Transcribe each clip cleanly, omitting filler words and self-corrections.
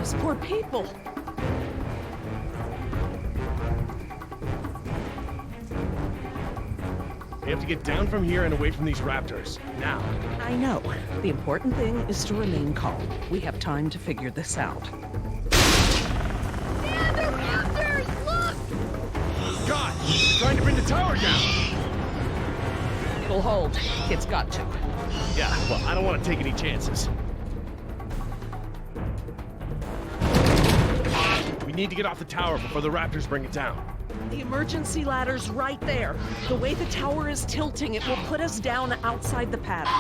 Those poor people. We have to get down from here and away from these raptors. Now. I know. The important thing is to remain calm. We have time to figure this out. Dad, they're raptors! Look! God! He's trying to bring the tower down! It'll hold. It's got to. Yeah, well, I don't want to take any chances. We need to get off the tower before the raptors bring it down. The emergency ladder's right there. The way the tower is tilting, it will put us down outside the paddock.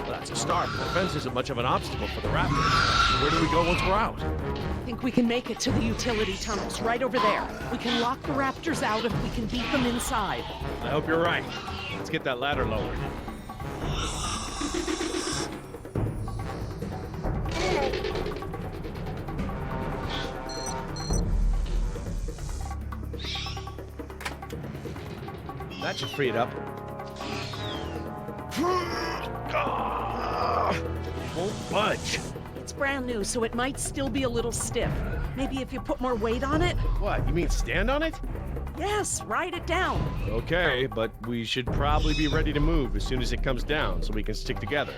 Well, that's a start, but the fence isn't much of an obstacle for the raptors. Where do we go once we're out? I think we can make it to the utility tunnels right over there. We can lock the raptors out if we can beat them inside. I hope you're right. Let's get that ladder lowered. That should free it up. Won't budge. It's brand new, so it might still be a little stiff. Maybe if you put more weight on it? What, you mean stand on it? Yes, write it down. Okay, but we should probably be ready to move as soon as it comes down so we can stick together.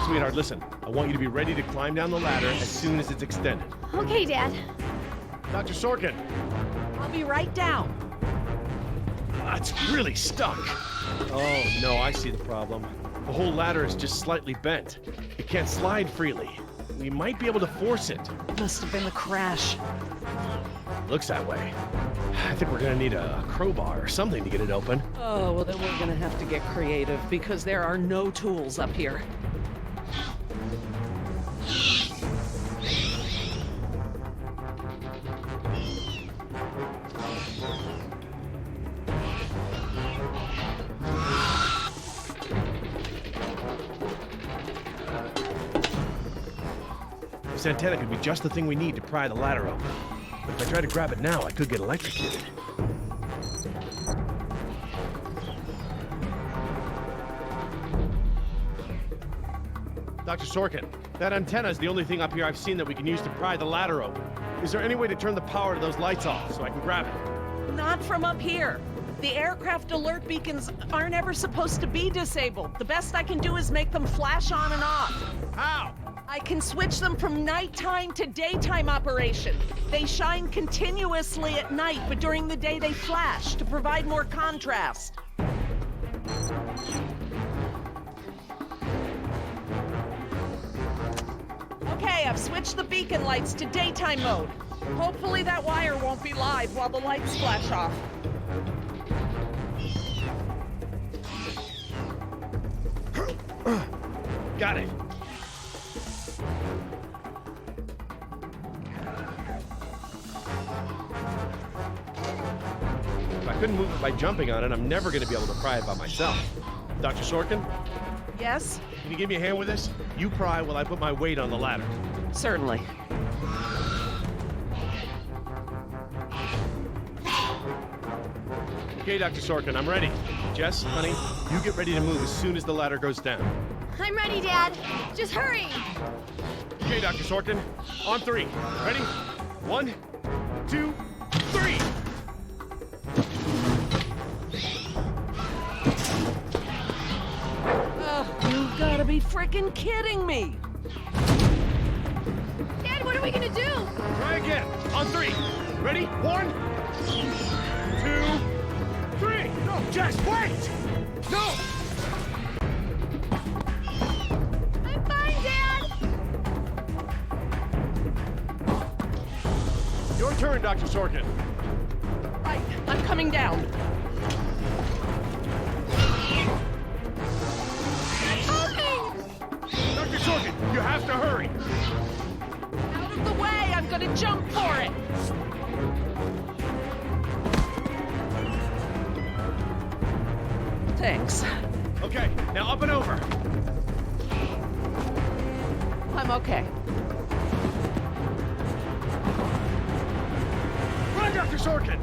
Sweetheart, listen. I want you to be ready to climb down the ladder as soon as it's extended. Okay, Dad. Dr. Sorkin! I'll be right down. It's really stuck. Oh, no, I see the problem. The whole ladder is just slightly bent. It can't slide freely. We might be able to force it. Must have been the crash. Looks that way. I think we're gonna need a crowbar or something to get it open. Oh, well then we're gonna have to get creative because there are no tools up here. This antenna could be just the thing we need to pry the ladder open. But if I try to grab it now, I could get electrocuted. Dr. Sorkin, that antenna is the only thing up here I've seen that we can use to pry the ladder open. Is there any way to turn the power to those lights off so I can grab it? Not from up here. The aircraft alert beacons aren't ever supposed to be disabled. The best I can do is make them flash on and off. How? I can switch them from nighttime to daytime operation. They shine continuously at night, but during the day they flash to provide more contrast. Okay, I've switched the beacon lights to daytime mode. Hopefully that wire won't be live while the lights flash off. Got it. If I couldn't move it by jumping on it, I'm never going to be able to pry it by myself. Dr. Sorkin, Yes? can you give me a hand with this? You pry while I put my weight on the ladder. Certainly. Okay, Dr. Sorkin, I'm ready. Jess, honey, you get ready to move as soon as the ladder goes down. I'm ready, Dad. Just hurry. Okay, Dr. Sorkin, on three. Ready? 1, 2, 3! You've gotta be freaking kidding me! Dad, what are we gonna do? Try again. On three. Ready? 1, 2, 3. No, Jess, wait! No! I'm fine, Dad. Your turn, Dr. Sorkin. Right, I'm coming down. I'm coming. Dr. Sorkin, you have to hurry. Out of the way, I'm gonna jump for it! Thanks. Okay, now up and over. I'm okay. Run, Dr. Sorkin!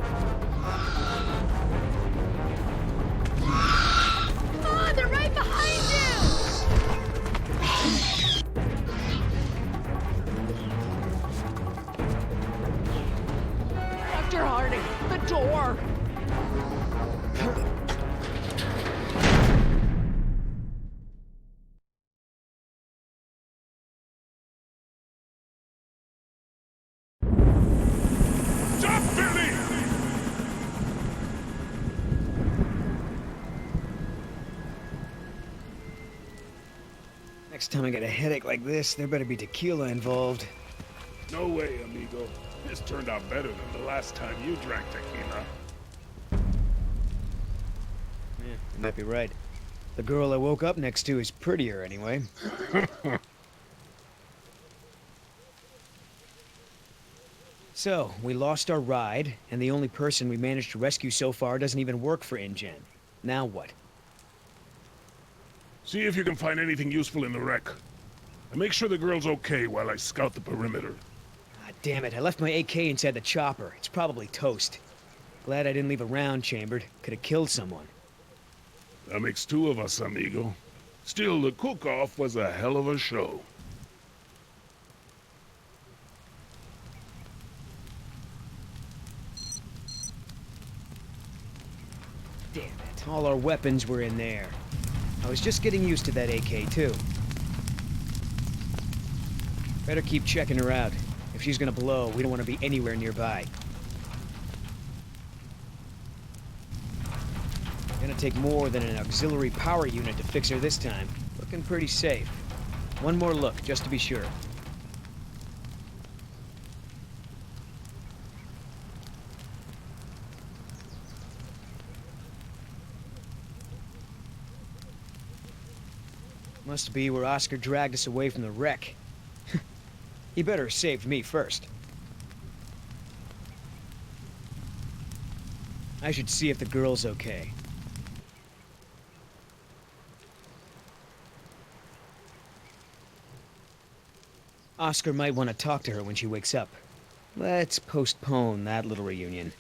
Next time I get a headache like this, there better be tequila involved. No way, amigo. This turned out better than the last time you drank tequila. Yeah, you might be right. The girl I woke up next to is prettier anyway. So, we lost our ride, and the only person we managed to rescue so far doesn't even work for InGen. Now what? See if you can find anything useful in the wreck. And make sure the girl's okay while I scout the perimeter. Ah, damn it, I left my AK inside the chopper. It's probably toast. Glad I didn't leave a round chambered. Could have killed someone. That makes two of us, amigo. Still, the cook-off was a hell of a show. Damn it, all our weapons were in there. I was just getting used to that AK, too. Better keep checking her out. If she's gonna blow, we don't want to be anywhere nearby. Gonna take more than an auxiliary power unit to fix her this time. Looking pretty safe. One more look, just to be sure. Must be where Oscar dragged us away from the wreck. He better have saved me first. I should see if the girl's okay. Oscar might want to talk to her when she wakes up. Let's postpone that little reunion.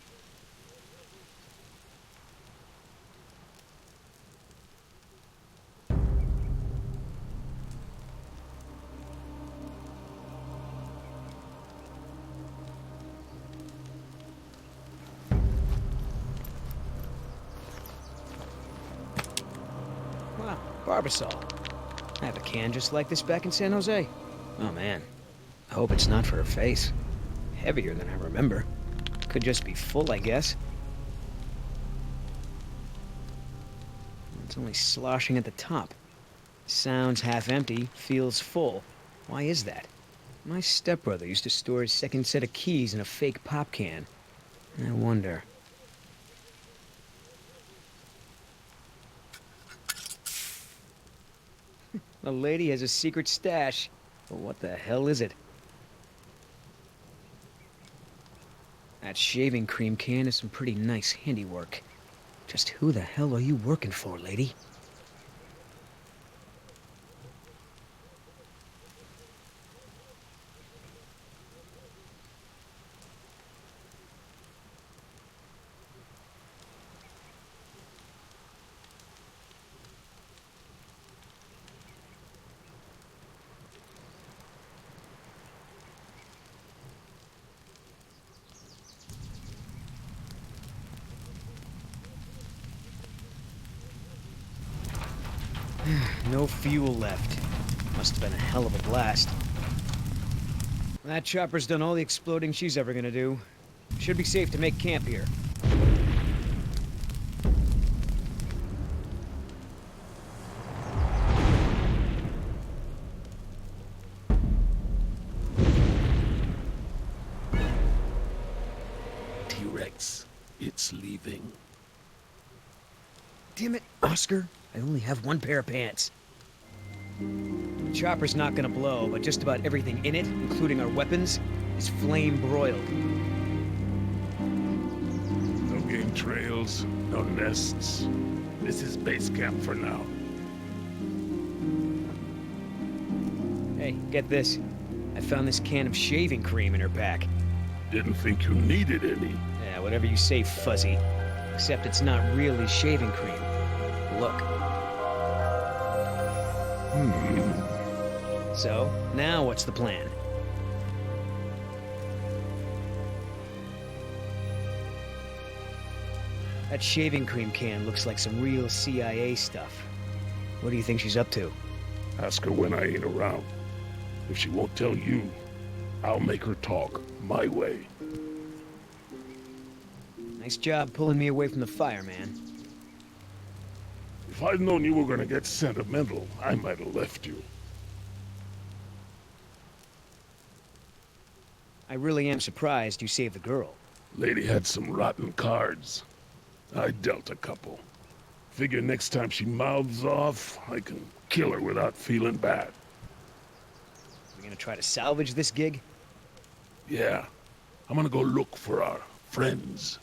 Wow, Barbasol. I have a can just like this back in San Jose. Oh man, I hope it's not for her face. Heavier than I remember. Could just be full, I guess. It's only sloshing at the top. Sounds half empty, feels full. Why is that? My stepbrother used to store his second set of keys in a fake pop can. I wonder. The lady has a secret stash. But what the hell is it? That shaving cream can is some pretty nice handiwork. Just who the hell are you working for, lady? No fuel left. Must have been a hell of a blast. That chopper's done all the exploding she's ever gonna do. Should be safe to make camp here. T-Rex, it's leaving. Damn it, Oscar. I only have one pair of pants. The chopper's not gonna blow, but just about everything in it, including our weapons, is flame broiled. No game trails, no nests. This is base camp for now. Hey, get this. I found this can of shaving cream in her pack. Didn't think you needed any. Yeah, whatever you say, Fuzzy. Except it's not really shaving cream. Look. So, now what's the plan? That shaving cream can looks like some real CIA stuff. What do you think she's up to? Ask her when I ain't around. If she won't tell you, I'll make her talk my way. Nice job pulling me away from the fire, man. If I'd known you were gonna get sentimental, I might have left you. I really am surprised you saved the girl. Lady had some rotten cards. I dealt a couple. Figure next time she mouths off, I can kill her without feeling bad. We gonna try to salvage this gig? Yeah. I'm gonna go look for our friends.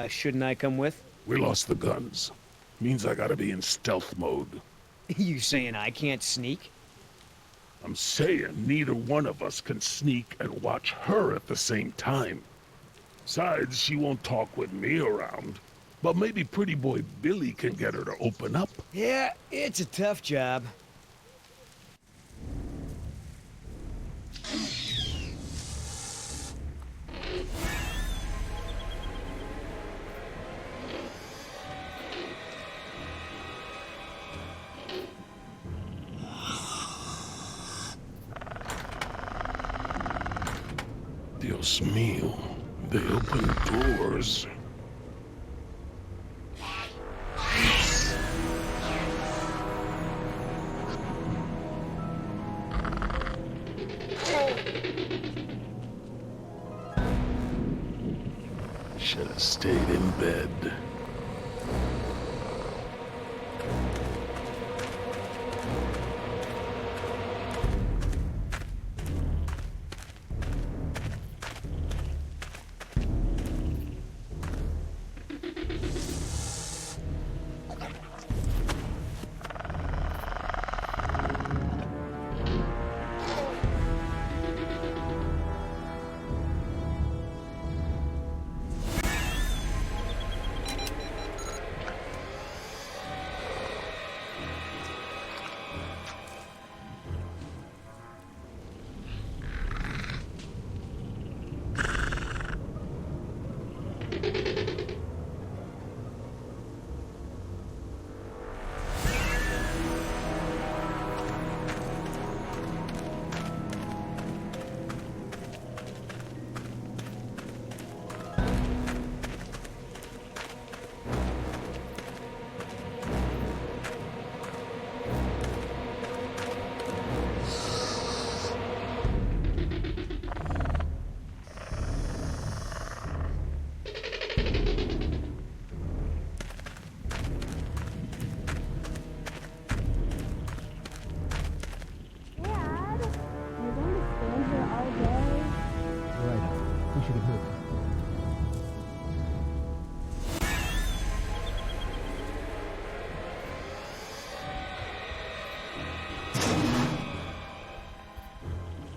Shouldn't I come with? We lost the guns. Means I gotta be in stealth mode. You saying I can't sneak? I'm saying neither one of us can sneak and watch her at the same time. Besides, she won't talk with me around. But maybe pretty boy Billy can get her to open up. Yeah, it's a tough job. Dios mío, they open doors. Should have stayed in bed.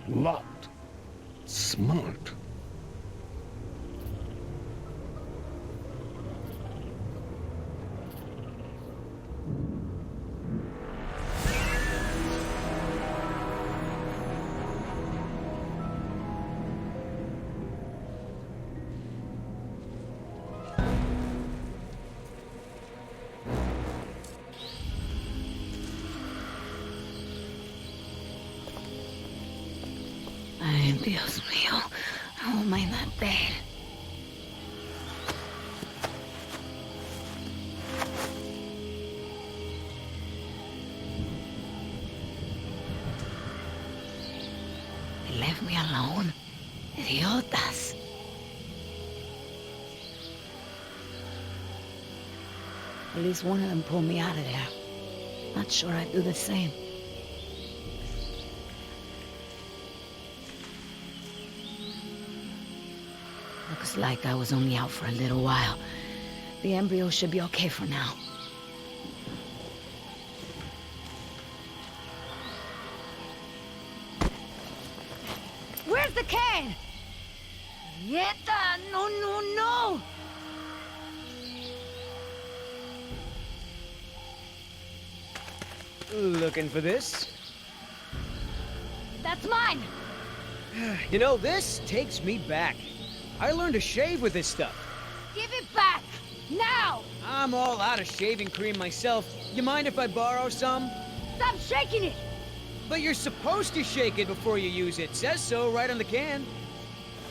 Locked. Smart. Ay, Dios mío. How am I not dead? They left me alone. Idiotas. At least one of them pulled me out of there. Not sure I'd do the same. Looks like I was only out for a little while. The embryo should be okay for now. Where's the can? Nieta! No, no, no! Looking for this? That's mine! You know, this takes me back. I learned to shave with this stuff. Give it back! Now! I'm all out of shaving cream myself. You mind if I borrow some? Stop shaking it! But you're supposed to shake it before you use it. Says so right on the can.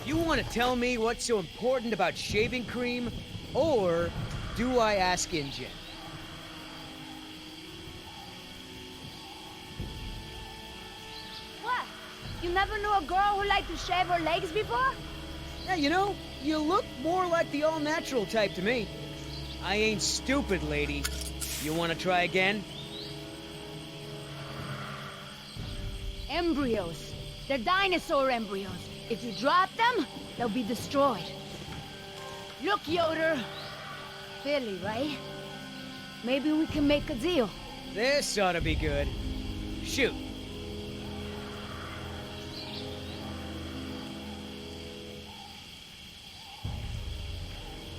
You want to tell me what's so important about shaving cream? Or do I ask InGen? What? You never knew a girl who liked to shave her legs before? Yeah, you know, you look more like the all-natural type to me. I ain't stupid, lady. You wanna try again? Embryos. They're dinosaur embryos. If you drop them, they'll be destroyed. Look, Yoder. Billy, right? Maybe we can make a deal. This ought to be good. Shoot.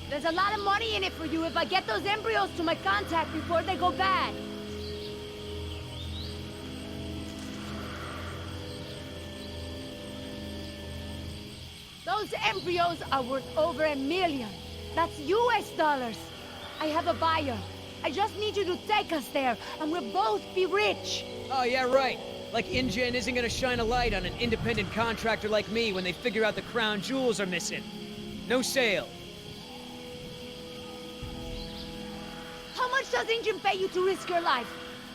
There's a lot of money in it for you if I get those embryos to my contact before they go bad. Those embryos are worth over $1 million. That's US dollars. I have a buyer. I just need you to take us there, and we'll both be rich. Oh, yeah, right. Like InGen isn't gonna shine a light on an independent contractor like me when they figure out the crown jewels are missing. No sale. How much does InGen pay you to risk your life?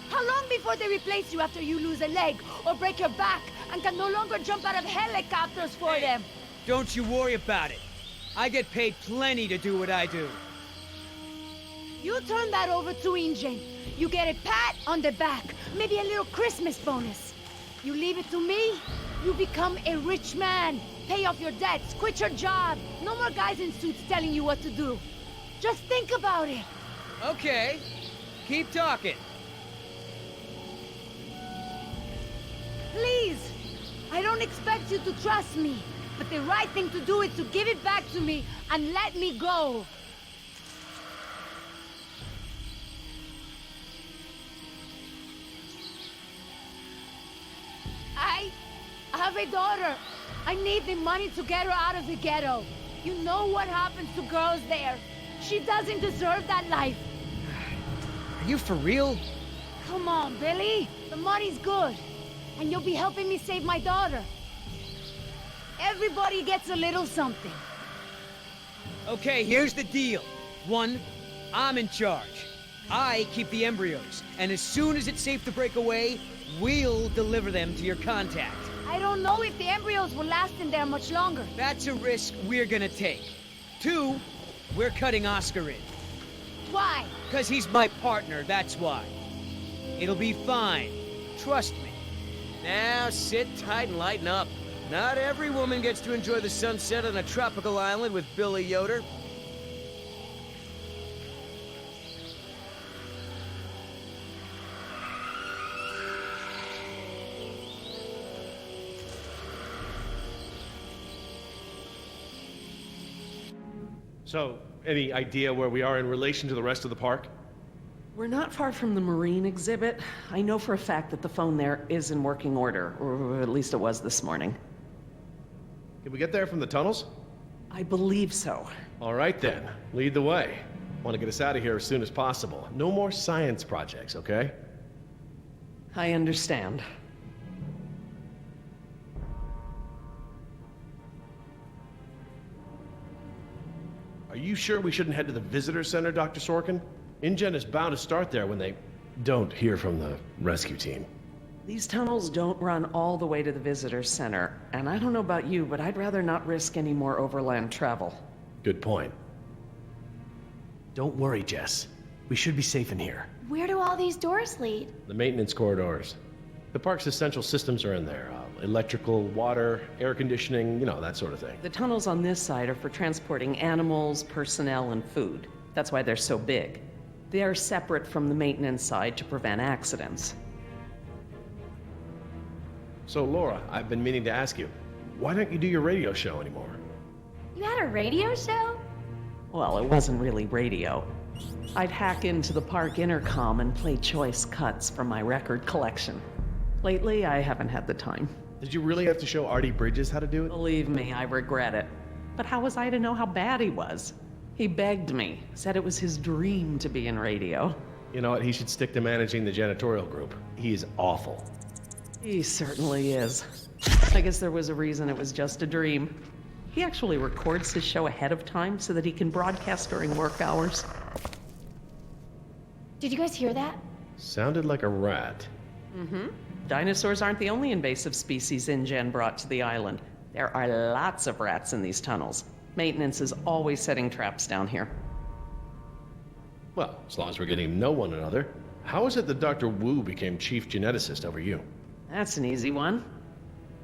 How long before they replace you after you lose a leg or break your back and can no longer jump out of helicopters for them? Don't you worry about it. I get paid plenty to do what I do. You turn that over to InGen. You get a pat on the back, maybe a little Christmas bonus. You leave it to me, you become a rich man. Pay off your debts, quit your job. No more guys in suits telling you what to do. Just think about it. Okay. Keep talking. Please. I don't expect you to trust me, but the right thing to do is to give it back to me and let me go. I have a daughter. I need the money to get her out of the ghetto. You know what happens to girls there. She doesn't deserve that life. Are you for real? Come on, Billy. The money's good. And you'll be helping me save my daughter. Everybody gets a little something. Okay, here's the deal. 1, I'm in charge. I keep the embryos, and as soon as it's safe to break away, we'll deliver them to your contact. I don't know if the embryos will last in there much longer. That's a risk we're gonna take. 2, we're cutting Oscar in. Why? 'Cause he's my partner, that's why. It'll be fine. Trust me. Now sit tight and lighten up. Not every woman gets to enjoy the sunset on a tropical island with Billy Yoder. So, any idea where we are in relation to the rest of the park? We're not far from the marine exhibit. I know for a fact that the phone there is in working order, or at least it was this morning. Can we get there from the tunnels? I believe so. All right then, lead the way. Want to get us out of here as soon as possible. No more science projects, okay? I understand. Are you sure we shouldn't head to the visitor center, Dr. Sorkin? InGen is bound to start there when they don't hear from the rescue team. These tunnels don't run all the way to the visitor center, and I don't know about you, but I'd rather not risk any more overland travel. Good point. Don't worry, Jess. We should be safe in here. Where do all these doors lead? The maintenance corridors. The park's essential systems are in there. Electrical, water, air conditioning, you know, that sort of thing. The tunnels on this side are for transporting animals, personnel, and food. That's why they're so big. They are separate from the maintenance side to prevent accidents. So, Laura, I've been meaning to ask you, why don't you do your radio show anymore? You had a radio show? Well, it wasn't really radio. I'd hack into the park intercom and play choice cuts from my record collection. Lately, I haven't had the time. Did you really have to show Artie Bridges how to do it? Believe me, I regret it. But how was I to know how bad he was? He begged me, said it was his dream to be in radio. You know what, he should stick to managing the janitorial group. He is awful. He certainly is. I guess there was a reason it was just a dream. He actually records his show ahead of time so that he can broadcast during work hours. Did you guys hear that? Sounded like a rat. Mm-hmm. Dinosaurs aren't the only invasive species InGen brought to the island. There are lots of rats in these tunnels. Maintenance is always setting traps down here. Well, as long as we're getting to know one another. How is it that Dr. Wu became chief geneticist over you? That's an easy one.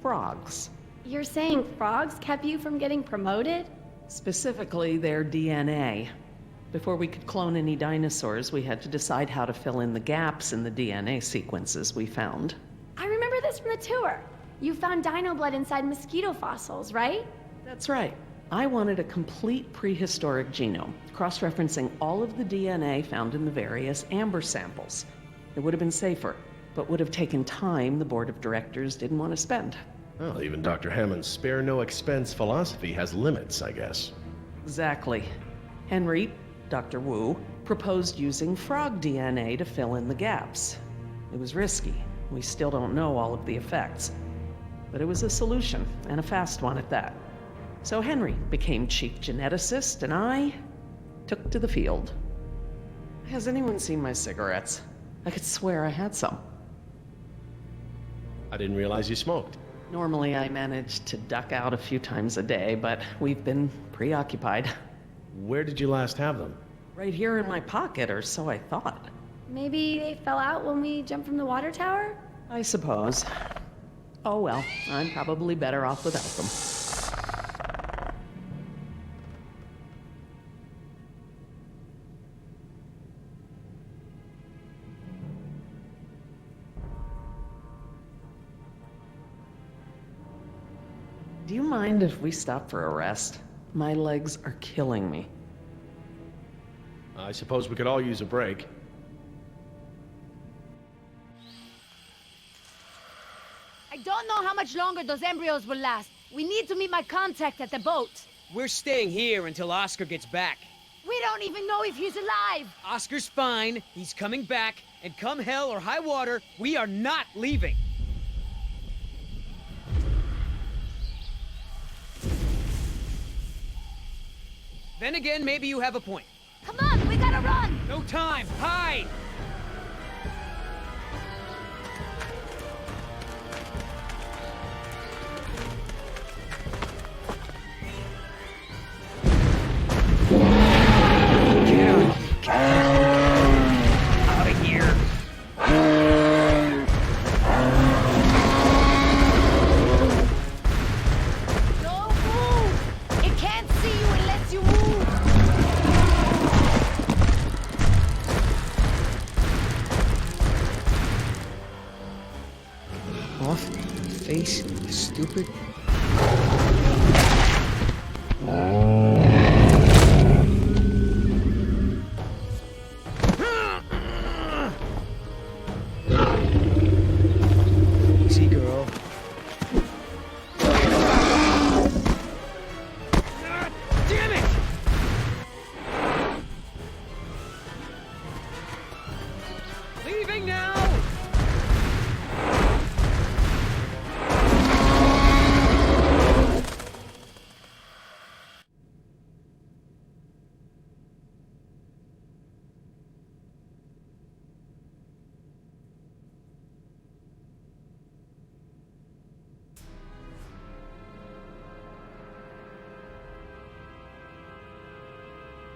Frogs. You're saying frogs kept you from getting promoted? Specifically, their DNA. Before we could clone any dinosaurs, we had to decide how to fill in the gaps in the DNA sequences we found. I remember this from the tour. You found dino blood inside mosquito fossils, right? That's right. I wanted a complete prehistoric genome, cross-referencing all of the DNA found in the various amber samples. It would have been safer, but would have taken time the board of directors didn't want to spend. Well, even Dr. Hammond's spare no expense philosophy has limits, I guess. Exactly. Henry, Dr. Wu, proposed using frog DNA to fill in the gaps. It was risky. We still don't know all of the effects. But it was a solution, and a fast one at that. So Henry became chief geneticist, and I took to the field. Has anyone seen my cigarettes? I could swear I had some. I didn't realize you smoked. Normally I manage to duck out a few times a day, but we've been preoccupied. Where did you last have them? Right here in my pocket, or so I thought. Maybe they fell out when we jumped from the water tower? I suppose. Oh well, I'm probably better off without them. Do you mind if we stop for a rest? My legs are killing me. I suppose we could all use a break. I don't know how much longer those embryos will last. We need to meet my contact at the boat. We're staying here until Oscar gets back. We don't even know if he's alive. Oscar's fine, he's coming back, and come hell or high water, we are not leaving. Then again, maybe you have a point. Come on, we gotta run. No time, hide! Out of here. Don't move. It can't see you unless you move. Off, face, stupid. Easy, girl. Damn it! Leaving now!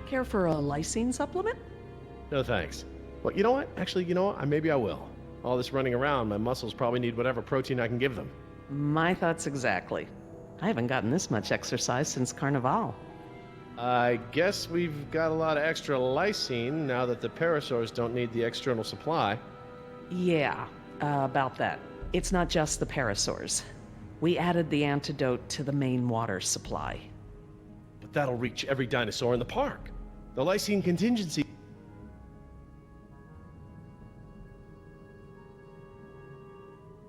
Care for a lysine supplement? No thanks. Well, you know what? Actually, you know what? Maybe I will. All this running around, my muscles probably need whatever protein I can give them. My thoughts exactly. I haven't gotten this much exercise since Carnival. I guess we've got a lot of extra lysine now that the parasaurs don't need the external supply. Yeah, about that. It's not just the parasaurs. We added the antidote to the main water supply. But that'll reach every dinosaur in the park. The lysine contingency...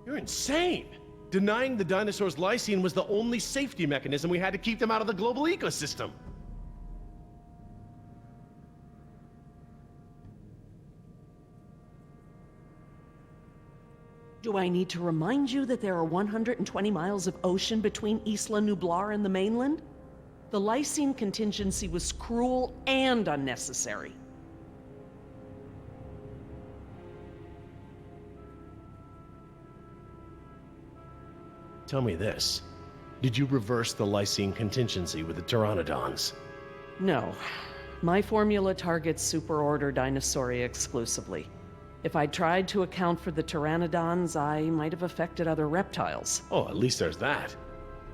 You're insane! Denying the dinosaurs lysine was the only safety mechanism we had to keep them out of the global ecosystem. Do I need to remind you that there are 120 miles of ocean between Isla Nublar and the mainland? The lysine contingency was cruel and unnecessary. Tell me this. Did you reverse the lysine contingency with the pteranodons? No. My formula targets superorder Dinosauria exclusively. If I'd tried to account for the pteranodons, I might have affected other reptiles. Oh, at least there's that.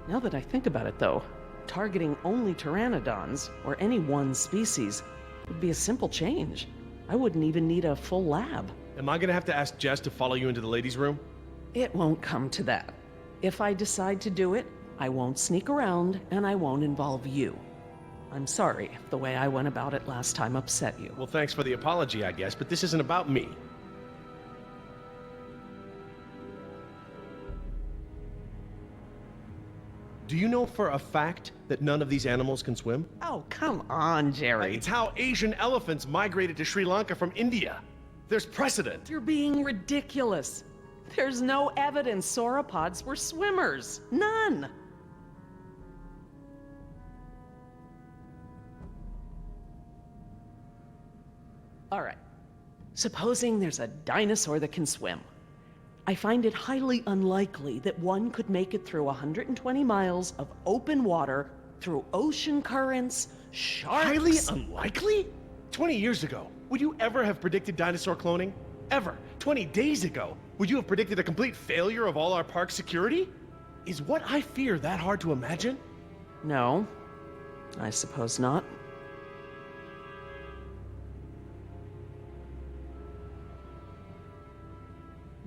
Now that I think about it, though, targeting only pteranodons, or any one species, would be a simple change. I wouldn't even need a full lab. Am I gonna have to ask Jess to follow you into the ladies' room? It won't come to that. If I decide to do it, I won't sneak around, and I won't involve you. I'm sorry if the way I went about it last time upset you. Well, thanks for the apology, I guess, but this isn't about me. Do you know for a fact that none of these animals can swim? Oh, come on, Jerry. It's how Asian elephants migrated to Sri Lanka from India. There's precedent. You're being ridiculous. There's no evidence sauropods were swimmers. None. All right. Supposing there's a dinosaur that can swim. I find it highly unlikely that one could make it through 120 miles of open water, through ocean currents, sharks... Highly unlikely? 20 years ago, would you ever have predicted dinosaur cloning? Ever? 20 days ago, would you have predicted a complete failure of all our park security? Is what I fear that hard to imagine? No, I suppose not.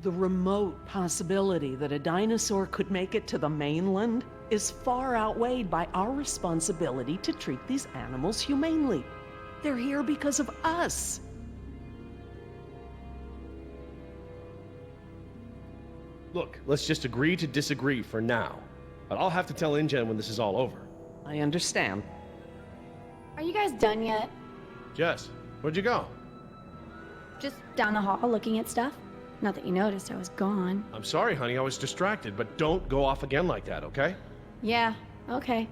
The remote possibility that a dinosaur could make it to the mainland is far outweighed by our responsibility to treat these animals humanely. They're here because of us. Look, let's just agree to disagree for now. But I'll have to tell InGen when this is all over. I understand. Are you guys done yet? Jess, where'd you go? Just down the hall looking at stuff? Not that you noticed I was gone. I'm sorry, honey, I was distracted, but don't go off again like that, okay? Yeah, okay.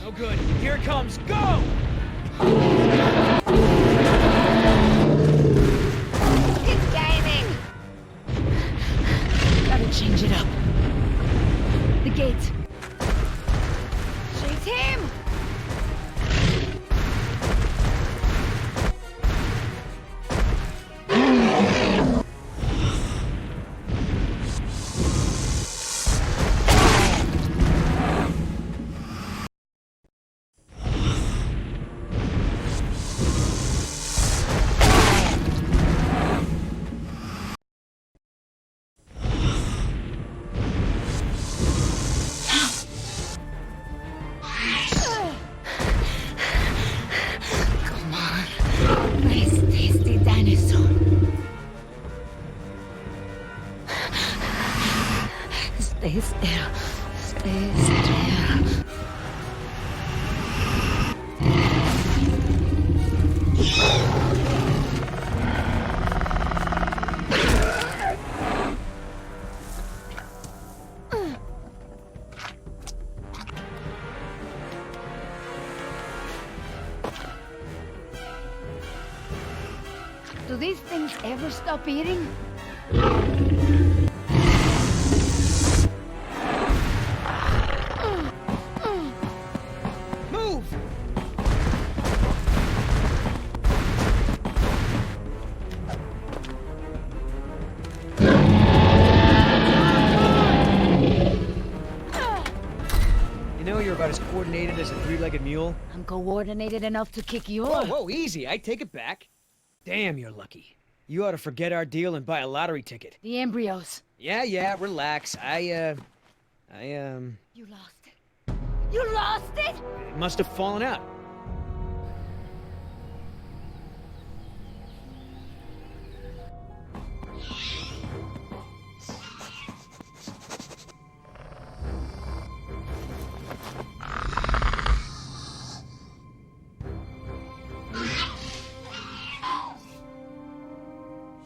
No good. Here it comes. Go! It's gaining! Gotta change it up. The gate. She's him! Come on. Nice, tasty dinosaur. Stay still. Stay still. Do these things ever stop eating? Move! You know you're about as coordinated as a three-legged mule. I'm coordinated enough to kick you Whoa, off. whoa, easy. I take it back. Damn, you're lucky. You ought to forget our deal and buy a lottery ticket. The embryos. Yeah, relax. You lost it. You lost it? It must have fallen out.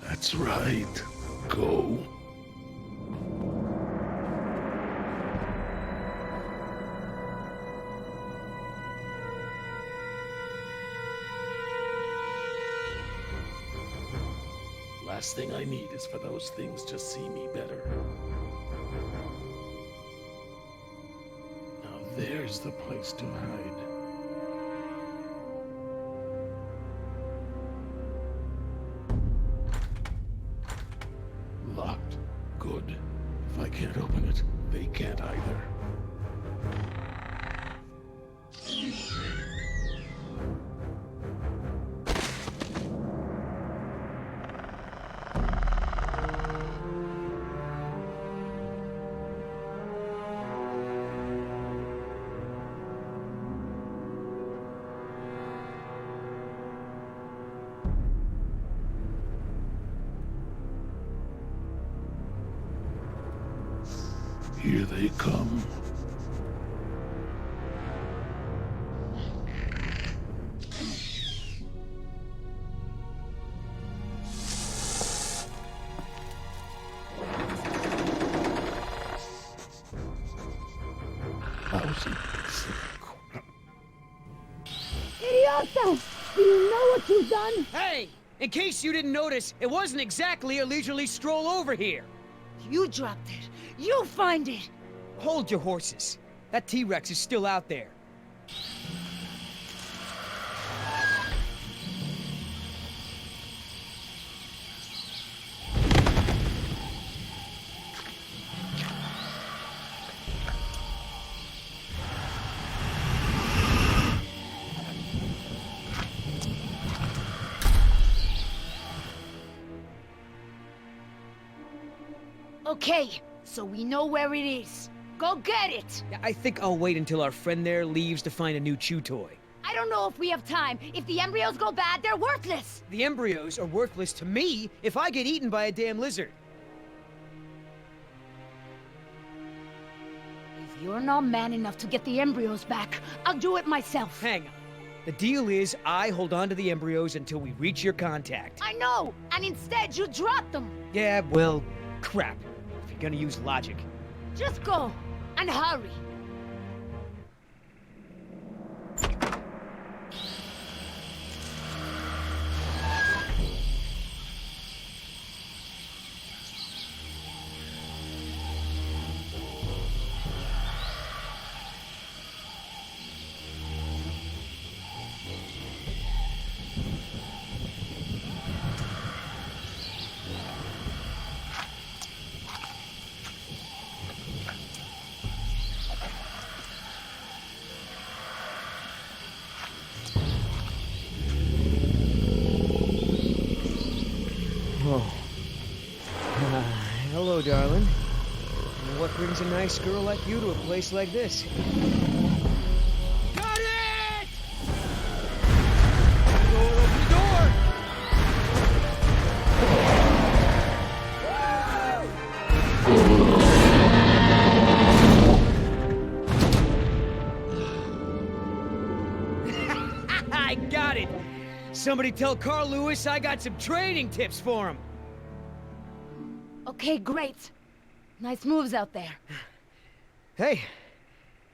That's right. Go. last thing I need is for those things to see me better. Now there's the place to hide. Locked. Good. If I can't open it, they can't either. Here they come. Idiota! Do you know what you've done? Hey! In case you didn't notice, it wasn't exactly a leisurely stroll over here. You dropped it. You find it. Hold your horses. That T-Rex is still out there. Okay, so we know where it is. Go get it! Yeah, I think I'll wait until our friend there leaves to find a new chew toy. I don't know if we have time. If the embryos go bad, they're worthless! The embryos are worthless to me if I get eaten by a damn lizard. If you're not man enough to get the embryos back, I'll do it myself. Hang on. The deal is I hold on to the embryos until we reach your contact. I know! And instead you drop them! Yeah, well, crap. If you're gonna use logic. Just go! And hurry! Hello, darling. What brings a nice girl like you to a place like this? Got it! Go and open the door! I got it! Somebody tell Carl Lewis I got some training tips for him! Okay, great. Nice moves out there. Hey,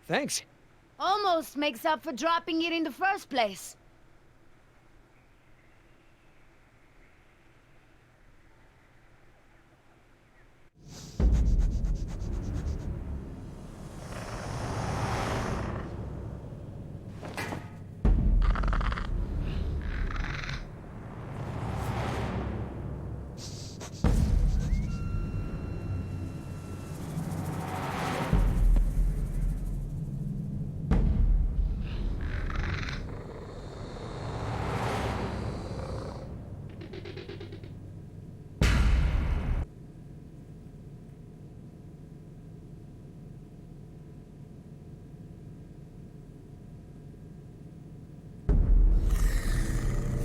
thanks. Almost makes up for dropping it in the first place.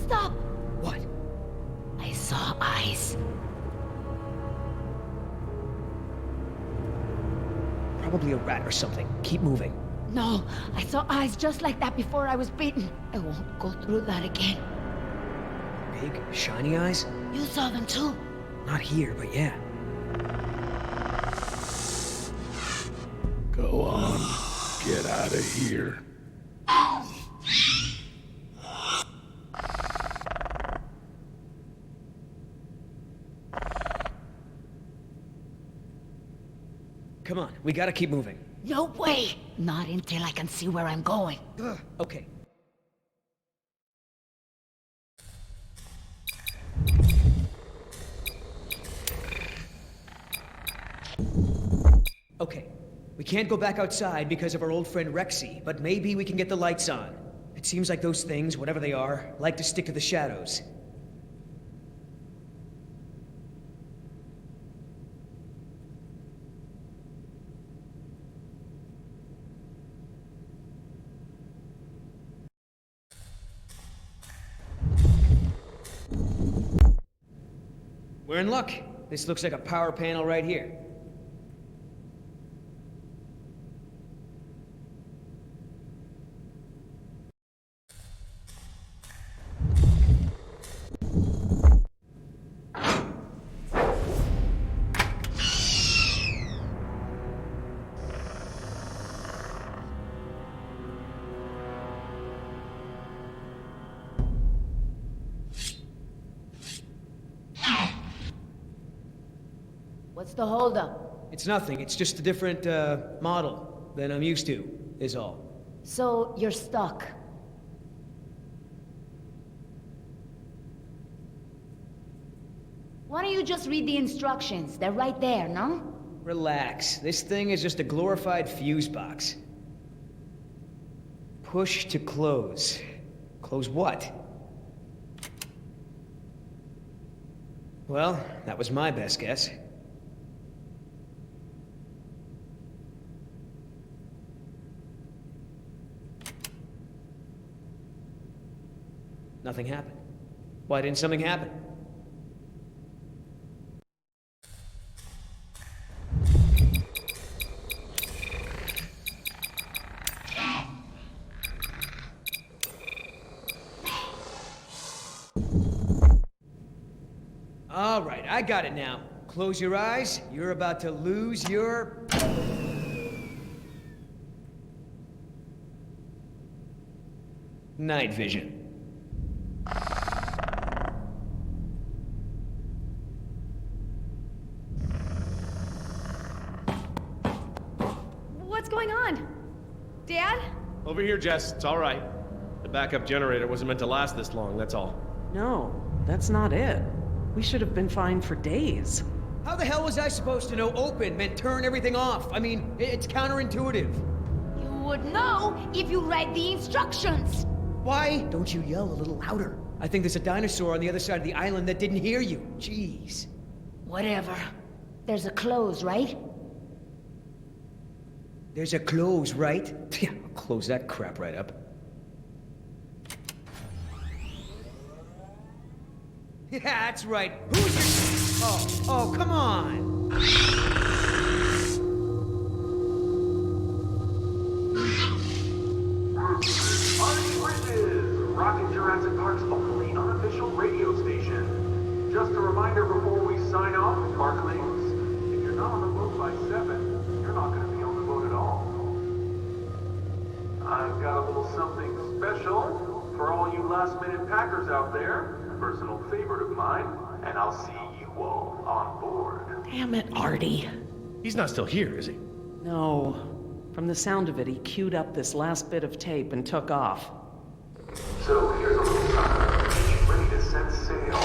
Stop! What? I saw eyes. Probably a rat or something. Keep moving. No, I saw eyes just like that before I was beaten. I won't go through that again. Big, shiny eyes? You saw them too. Not here, but yeah. Go on. Get out of here. Come on, we gotta keep moving. No way! Not until I can see where I'm going. Okay. Okay. We can't go back outside because of our old friend Rexy, but maybe we can get the lights on. It seems like those things, whatever they are, like to stick to the shadows. We're in luck. This looks like a power panel right here. What's the holdup? It's nothing. It's just a different, model than I'm used to, is all. So, you're stuck. Why don't you just read the instructions? They're right there, no? Relax. This thing is just a glorified fuse box. Push to close. Close what? Well, that was my best guess. Nothing happened. Why didn't something happen? All right, I got it now. Close your eyes. You're about to lose your... night vision. What's going on? Dad? Over here, Jess. It's all right. The backup generator wasn't meant to last this long, that's all. No, that's not it. We should have been fine for days. How the hell was I supposed to know open meant turn everything off? I mean, it's counterintuitive. You would know if you read the instructions. Why don't you yell a little louder? I think there's a dinosaur on the other side of the island that didn't hear you. Jeez. Whatever. There's a close, right? There's a close, right? Yeah, I'll close that crap right up. Yeah, that's right. Who's your... Oh, come on. Rockin' Jurassic Park's only unofficial radio station. Just a reminder before we sign off, Parklings, if you're not on the boat by 7, you're not going to be on the boat at all. I've got a little something special for all you last-minute packers out there. A personal favorite of mine, and I'll see you all on board. Damn it, Artie. He's not still here, is he? No. From the sound of it, he queued up this last bit of tape and took off. So here's a little something. Ready to set sail.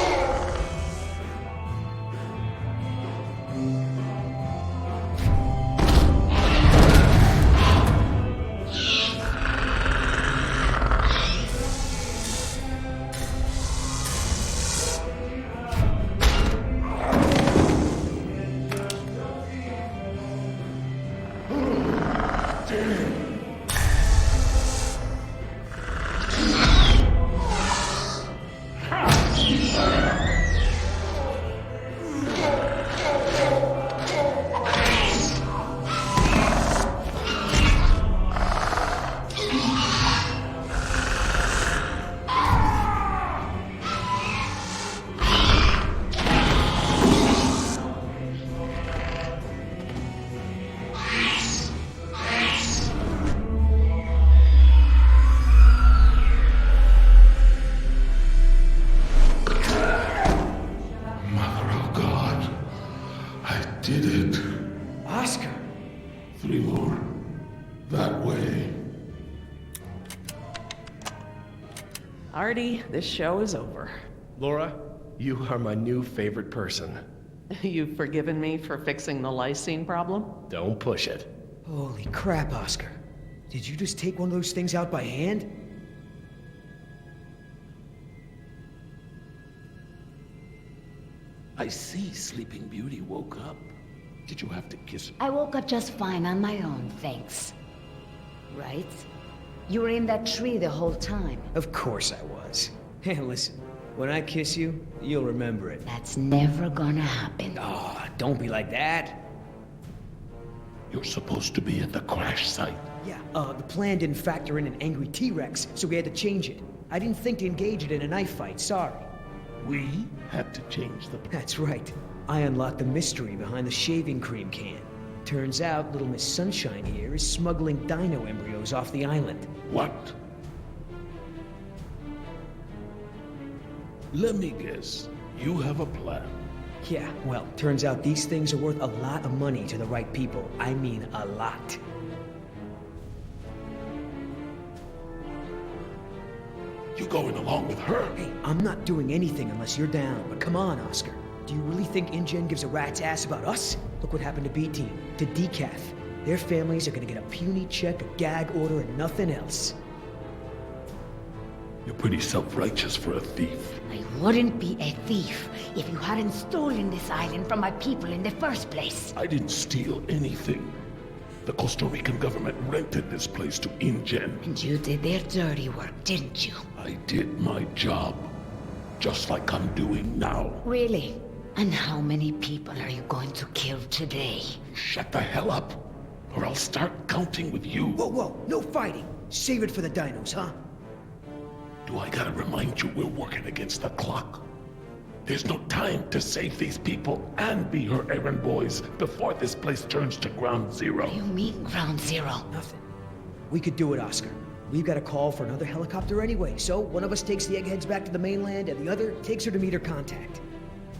3 more. That way. Artie, this show is over. Laura, you are my new favorite person. You've forgiven me for fixing the lysine problem? Don't push it. Holy crap, Oscar. Did you just take one of those things out by hand? I see Sleeping Beauty woke up. Did you have to kiss her? I woke up just fine on my own, thanks. Right? You were in that tree the whole time. Of course I was. Hey, listen. When I kiss you, you'll remember it. That's never gonna happen. Ah, don't be like that. You're supposed to be at the crash site. Yeah, the plan didn't factor in an angry T-Rex, so we had to change it. I didn't think to engage it in a knife fight, sorry. We had to change the... That's right. I unlocked the mystery behind the shaving cream can. Turns out Little Miss Sunshine here is smuggling dino embryos off the island. What? Let me guess. You have a plan. Yeah, well, turns out these things are worth a lot of money to the right people. I mean, a lot. You going along with her? Hey, I'm not doing anything unless you're down, but come on, Oscar. Do you really think InGen gives a rat's ass about us? Look what happened to B-Team, to Decaf. Their families are gonna get a puny check, a gag order, and nothing else. You're pretty self-righteous for a thief. I wouldn't be a thief if you hadn't stolen this island from my people in the first place. I didn't steal anything. The Costa Rican government rented this place to InGen. And you did their dirty work, didn't you? I did my job. Just like I'm doing now. Really? And how many people are you going to kill today? Shut the hell up, or I'll start counting with you. Whoa, whoa, no fighting. Save it for the dinos, huh? Do I gotta remind you we're working against the clock? There's no time to save these people and be her errand boys before this place turns to ground zero. What do you mean, ground zero? Nothing. We could do it, Oscar. We've got a call for another helicopter anyway, so one of us takes the eggheads back to the mainland and the other takes her to meet her contact.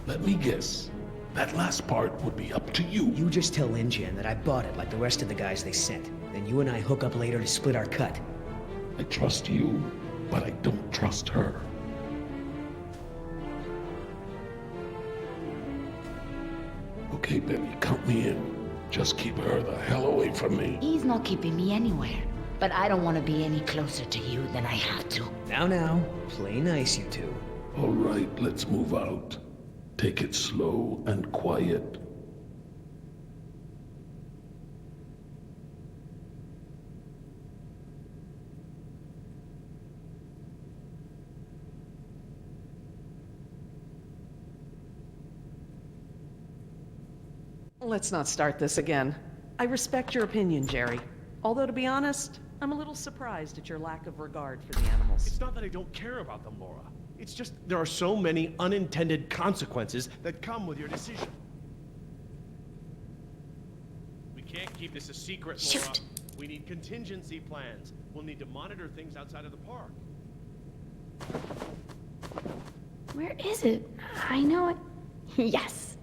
Let me guess. That last part would be up to you. You just tell InGen that I bought it like the rest of the guys they sent. Then you and I hook up later to split our cut. I trust you, but I don't trust her. Okay, baby, count me in. Just keep her the hell away from me. He's not keeping me anywhere. But I don't want to be any closer to you than I have to. Now, play nice, you two. All right, let's move out. Take it slow and quiet. Let's not start this again. I respect your opinion, Jerry. Although, to be honest, I'm a little surprised at your lack of regard for the animals. It's not that I don't care about them, Laura. It's just there are so many unintended consequences that come with your decision. We can't keep this a secret, Laura. Shoot. We need contingency plans. We'll need to monitor things outside of the park. Where is it? I know it. Yes.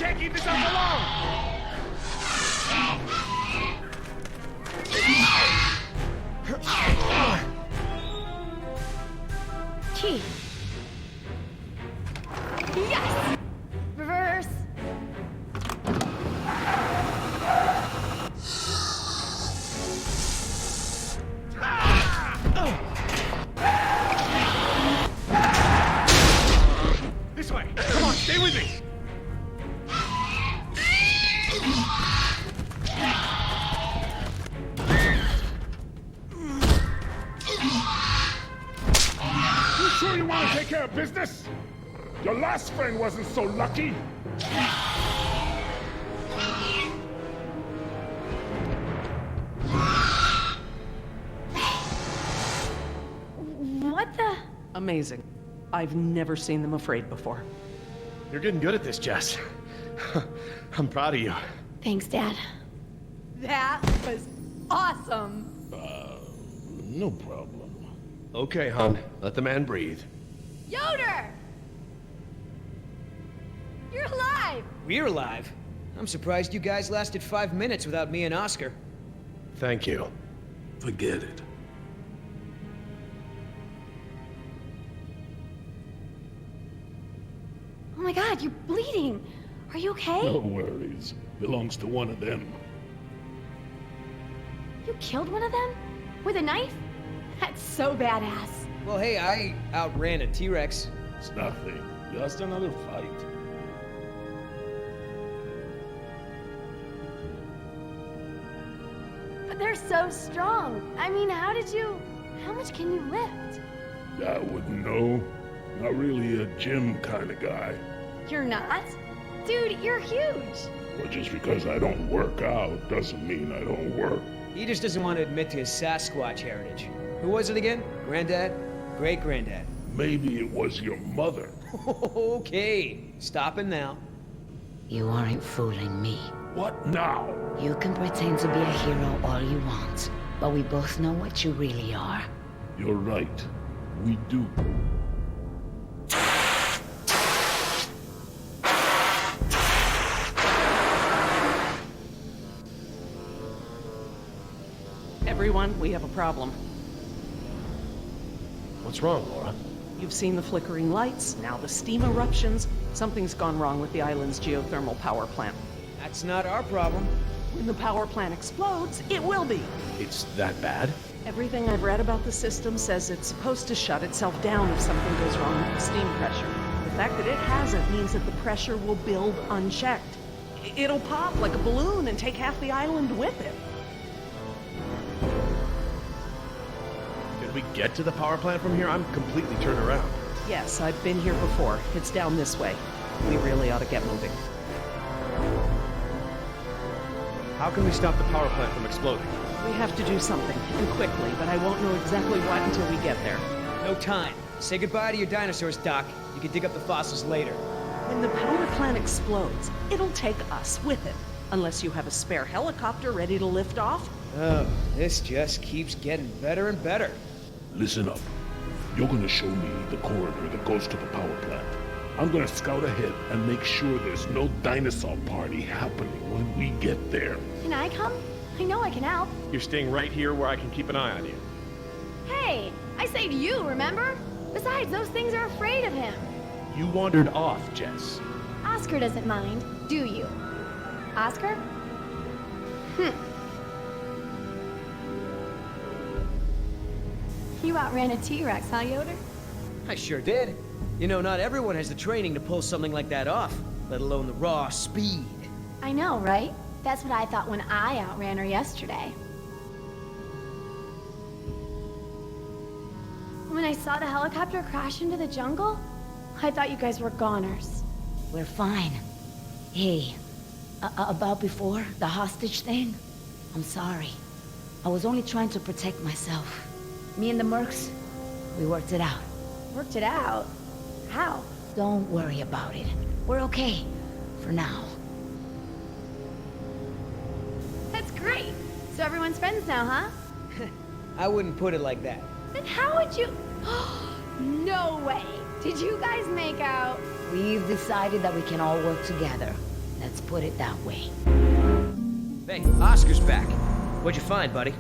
Can't keep this up for long! Key. Yes! Reverse. This way! Come on, stay with me! You sure you want to take care of business? Your last friend wasn't so lucky. What the? Amazing. I've never seen them afraid before. You're getting good at this, Jess. I'm proud of you. Thanks, Dad. That was awesome. No problem. Okay, hon. Let the man breathe. Yoder! You're alive! We're alive. I'm surprised you guys lasted 5 minutes without me and Oscar. Thank you. Forget it. Oh my god, you're bleeding. Are you okay? No worries. Belongs to one of them. You killed one of them? With a knife? That's so badass. Well, hey, I outran a T-Rex. It's nothing. Just another fight. But they're so strong. I mean, how much can you lift? I wouldn't know. Not really a gym kind of guy. You're not? Dude, you're huge. But just because I don't work out doesn't mean I don't work. He just doesn't want to admit to his Sasquatch heritage. Who was it again? Granddad? Great-granddad. Maybe it was your mother. Okay, stopping now. You aren't fooling me. What now? You can pretend to be a hero all you want, but we both know what you really are. You're right. We do. Everyone, we have a problem. What's wrong, Laura? You've seen the flickering lights, now the steam eruptions. Something's gone wrong with the island's geothermal power plant. That's not our problem. When the power plant explodes, it will be. It's that bad? Everything I've read about the system says it's supposed to shut itself down if something goes wrong with the steam pressure. The fact that it hasn't means that the pressure will build unchecked. It'll pop like a balloon and take half the island with it. Can we get to the power plant from here? I'm completely turned around. Yes, I've been here before. It's down this way. We really ought to get moving. How can we stop the power plant from exploding? We have to do something, and quickly, but I won't know exactly what until we get there. No time. Say goodbye to your dinosaurs, Doc. You can dig up the fossils later. When the power plant explodes, it'll take us with it. Unless you have a spare helicopter ready to lift off. Oh, this just keeps getting better and better. Listen up. You're gonna show me the corridor that goes to the power plant. I'm gonna scout ahead and make sure there's no dinosaur party happening when we get there. Can I come? I know I can help. You're staying right here where I can keep an eye on you. Hey, I saved you, remember? Besides, those things are afraid of him. You wandered off, Jess. Oscar doesn't mind, do you? Oscar? You outran a T-Rex, huh, Yoder? I sure did. You know, not everyone has the training to pull something like that off, let alone the raw speed. I know, right? That's what I thought when I outran her yesterday. When I saw the helicopter crash into the jungle, I thought you guys were goners. We're fine. Hey, about before, the hostage thing? I'm sorry. I was only trying to protect myself. Me and the mercs, we worked it out. Worked it out? How? Don't worry about it. We're okay. For now. That's great. So everyone's friends now, huh? I wouldn't put it like that. Then how would you... No way! Did you guys make out? We've decided that we can all work together. Let's put it that way. Hey, Oscar's back. What'd you find, buddy?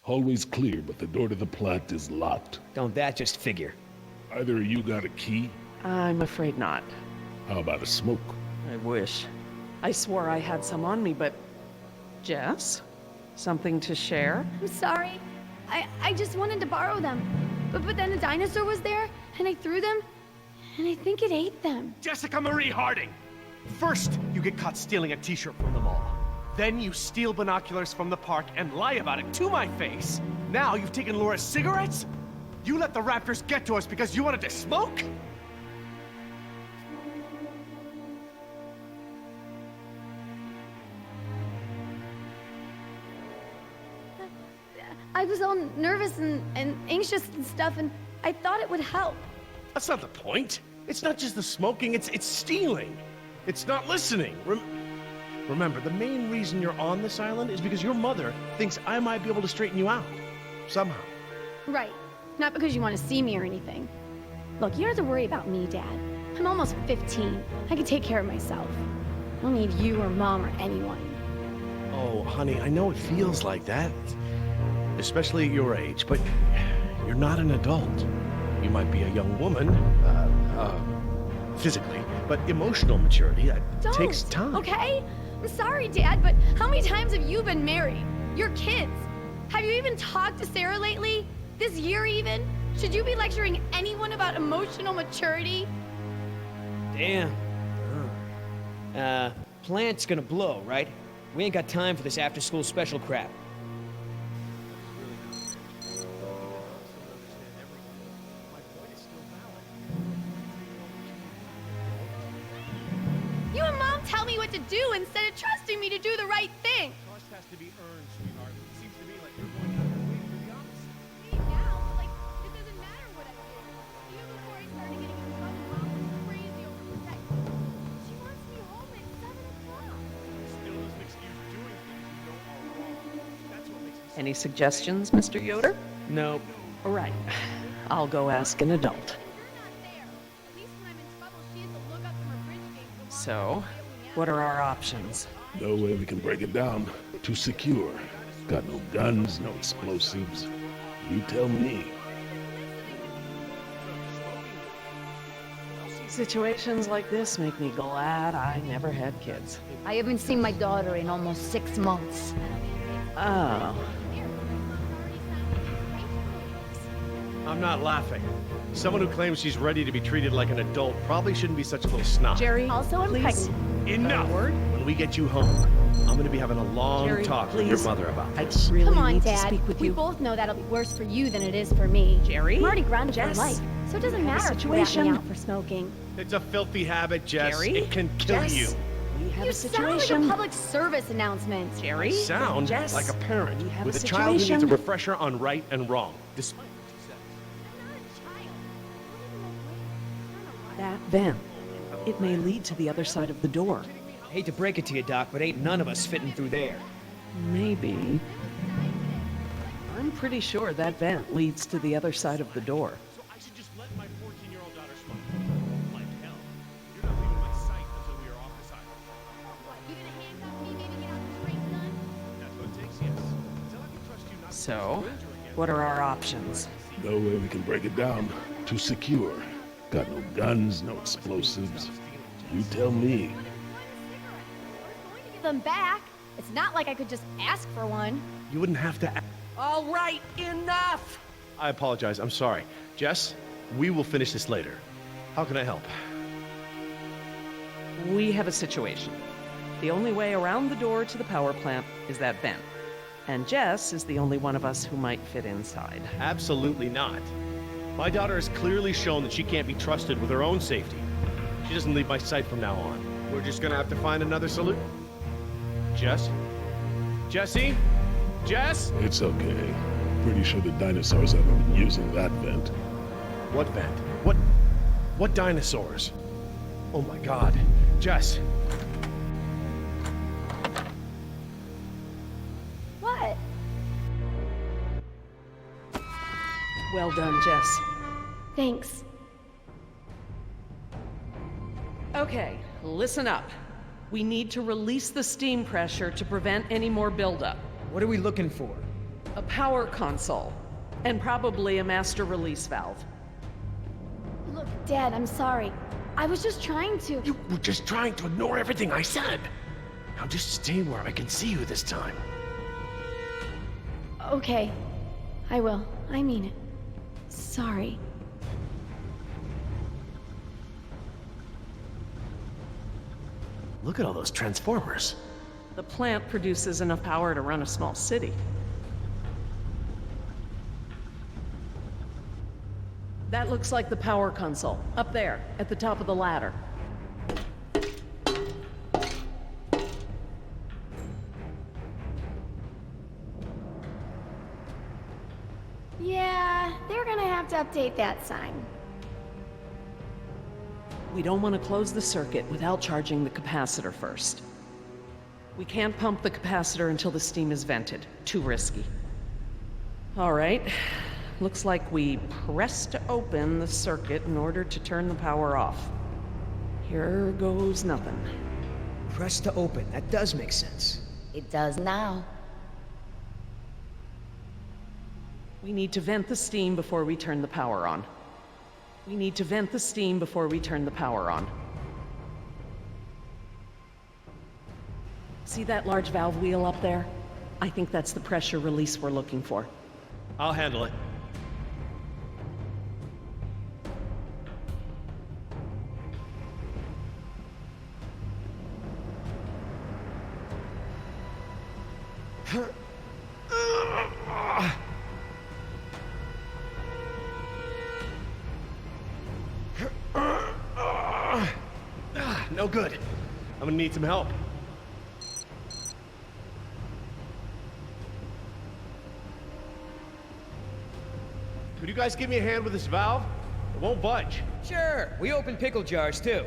Hallway's clear, but the door to the plant is locked. Don't that just figure? Either of you got a key? I'm afraid not. How about a smoke? I wish. I swore I had some on me, but... Jess? Something to share? I'm sorry. I just wanted to borrow them. But then a dinosaur was there, and I threw them, and I think it ate them. Jessica Marie Harding! First, you get caught stealing a t-shirt from the mall. Then you steal binoculars from the park and lie about it to my face. Now you've taken Laura's cigarettes? You let the raptors get to us because you wanted to smoke? I was all nervous and anxious and stuff, and I thought it would help. That's not the point. It's not just the smoking, it's stealing. It's not listening. Remember, the main reason you're on this island is because your mother thinks I might be able to straighten you out. Somehow. Right. Not because you want to see me or anything. Look, you don't have to worry about me, Dad. I'm almost 15. I can take care of myself. I don't need you or Mom or anyone. Oh, honey, I know it feels like that. Especially at your age, but you're not an adult. You might be a young woman, physically, but emotional maturity, that takes time. Okay? I'm sorry, Dad, but how many times have you been married? Your kids. Have you even talked to Sarah lately? This year even? Should you be lecturing anyone about emotional maturity? Damn. Plant's gonna blow, right? We ain't got time for this after-school special crap. You and Mom tell me what to do instead of trusting me to do the right thing. Trust has to be earned, sweetheart. It seems to me like you're going out of your way to do the opposite. Me now, but like, it doesn't matter what I do. Even before I started getting in trouble, Mom was crazy overprotective. She wants me home at 7 o'clock. Still doesn't excuse doing things you know are wrong. That's what makes me Any suggestions, Mr. Yoder? No. All right. I'll go ask an adult. You're not there. At least when I'm in trouble, she has to look up from her bridge game. So, what are our options? No way we can break it down. Too secure. Got no guns, no explosives. You tell me. Situations like this make me glad I never had kids. I haven't seen my daughter in almost 6 months. Oh. I'm not laughing. Someone who claims she's ready to be treated like an adult probably shouldn't be such a little snot. Jerry, Also, I'm please. pregnant. Enough! When we get you home, I'm gonna be having a long Jerry, talk with your please. mother about I this. really Come on, need Dad. to speak with We you. both know that'll be worse for you than it is for me. Jerry? I'm already grounded for Jess? life, so it doesn't We have a matter if you rat me situation. out for smoking. It's a filthy habit, Jess. Jerry? It can kill Jess? you. We have You a sound like situation. a public service announcement. Jerry? Sound Jess? like a parent We have with a a child who needs a situation. refresher on right and wrong. Despite what she says. I'm not a child. I don't even know That vent. It may lead to the other side of the door. Hate to break it to you, Doc, but ain't none of us fitting through there. Maybe. I'm pretty sure that vent leads to the other side of the door. So I should just let my 14-year-old daughter smoke. Like hell. You're not leaving my sight until we are off this island. What, you gonna handcuff me, maybe get out the straight gun? That's what it takes, yes. Until I can trust you not to So, touch the ranger again. what are our options? No way we can break it down. Too secure. Got no guns, no explosives. You tell me. Give them back. It's not like I could just ask for one. You wouldn't have to. All right, enough! I apologize. I'm sorry. Jess, we will finish this later. How can I help? We have a situation. The only way around the door to the power plant is that vent. And Jess is the only one of us who might fit inside. Absolutely not. My daughter has clearly shown that she can't be trusted with her own safety. She doesn't leave my sight from now on. We're just gonna have to find another solution. Jess? Jessie? Jess? It's okay. Pretty sure the dinosaurs haven't been using that vent. What vent? What dinosaurs? Oh my god. Jess. What? Well done, Jess. Thanks. Okay, listen up. We need to release the steam pressure to prevent any more buildup. What are we looking for? A power console, and probably a master release valve. Look, Dad, I'm sorry. I was just trying to... You were just trying to ignore everything I said. Now just stay where I can see you this time. Okay. I will. I mean it. Sorry. Look at all those transformers. The plant produces enough power to run a small city. That looks like the power console, up there, at the top of the ladder. Yeah, they're gonna have to update that sign. We don't want to close the circuit without charging the capacitor first. We can't pump the capacitor until the steam is vented. Too risky. All right. Looks like we pressed open the circuit in order to turn the power off. Here goes nothing. Press to open. That does make sense. It does now. We need to vent the steam before we turn the power on. We need to vent the steam before we turn the power on. See that large valve wheel up there? I think that's the pressure release we're looking for. I'll handle it. No good. I'm gonna need some help. Could you guys give me a hand with this valve? It won't budge. Sure, we open pickle jars too.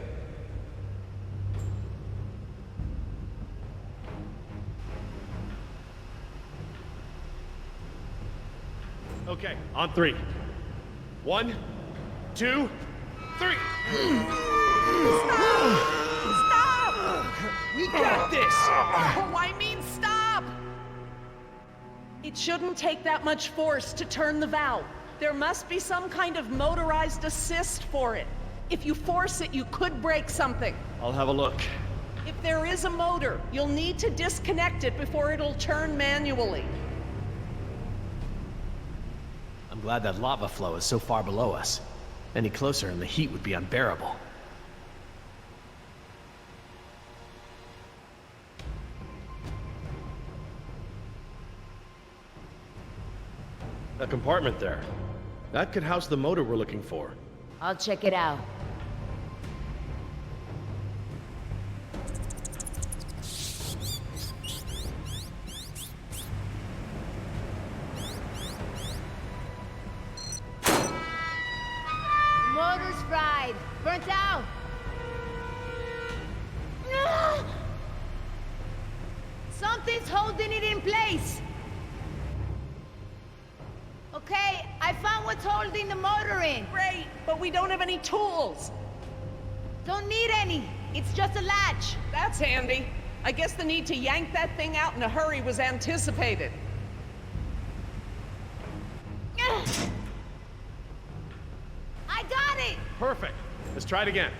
Okay, on three. 1, 2, 3. We got this! Oh, I mean, stop! It shouldn't take that much force to turn the valve. There must be some kind of motorized assist for it. If you force it, you could break something. I'll have a look. If there is a motor, you'll need to disconnect it before it'll turn manually. I'm glad that lava flow is so far below us. Any closer and the heat would be unbearable. That compartment there. That could house the motor we're looking for. I'll check it out. Motor's fried. Burnt out. Something's holding it in place. Okay, I found what's holding the motor in. Great, but we don't have any tools. Don't need any. It's just a latch. That's handy. I guess the need to yank that thing out in a hurry was anticipated. I got it! Perfect. Let's try it again.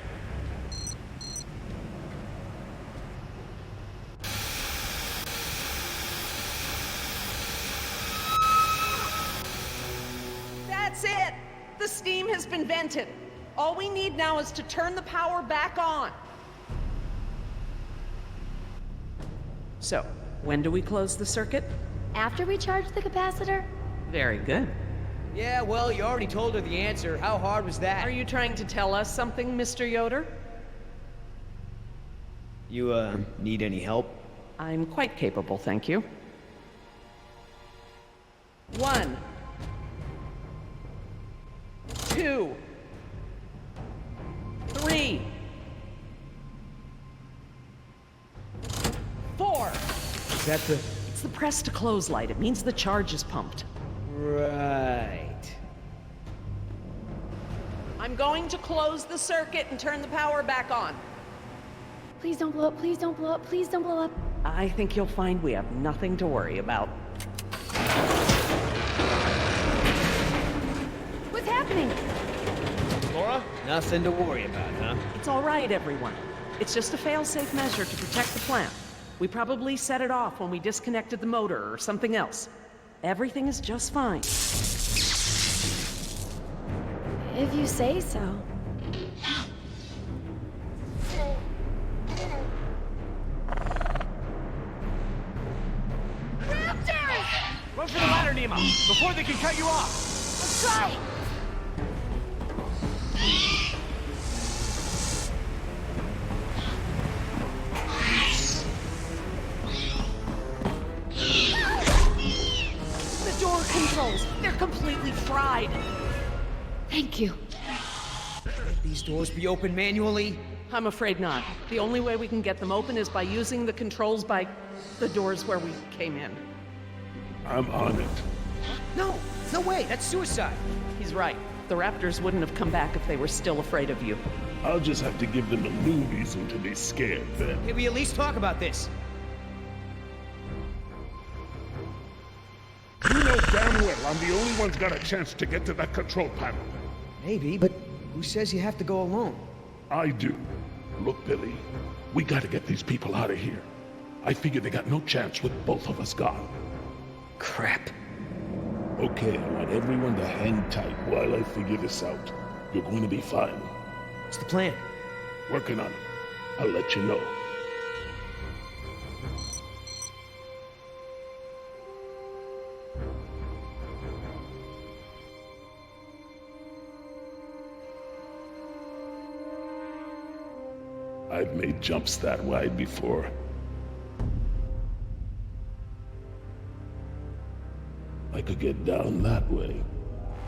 That's it! The steam has been vented. All we need now is to turn the power back on. So, when do we close the circuit? After we charge the capacitor? Very good. Yeah, well, you already told her the answer. How hard was that? Are you trying to tell us something, Mr. Yoder? You, need any help? I'm quite capable, thank you. 1, 2, 3, 4. Is that the... It's the press to close light. It means the charge is pumped. Right. I'm going to close the circuit and turn the power back on. Please don't blow up, please don't blow up, please don't blow up. I think you'll find we have nothing to worry about. What's happening? Laura? Nothing to worry about, huh? It's all right, everyone. It's just a fail-safe measure to protect the plant. We probably set it off when we disconnected the motor or something else. Everything is just fine. If you say so. Run for the ladder, Nemo, before they can cut you off. Let's try. The door controls, they're completely fried. Thank you. These doors be open manually? I'm afraid not. The only way we can get them open is by using the controls by the doors where we came in. I'm on it. No, no way, that's suicide. He's right. The Raptors wouldn't have come back if they were still afraid of you. I'll just have to give them a new reason to be scared then. Can we at least talk about this? You know damn well I'm the only one's got a chance to get to that control panel. Maybe, but who says you have to go alone? I do. Look, Billy, we gotta get these people out of here. I figure they got no chance with both of us gone. Crap. Okay, I want everyone to hang tight while I figure this out. You're going to be fine. What's the plan? Working on it. I'll let you know. I've made jumps that wide before. I could get down that way.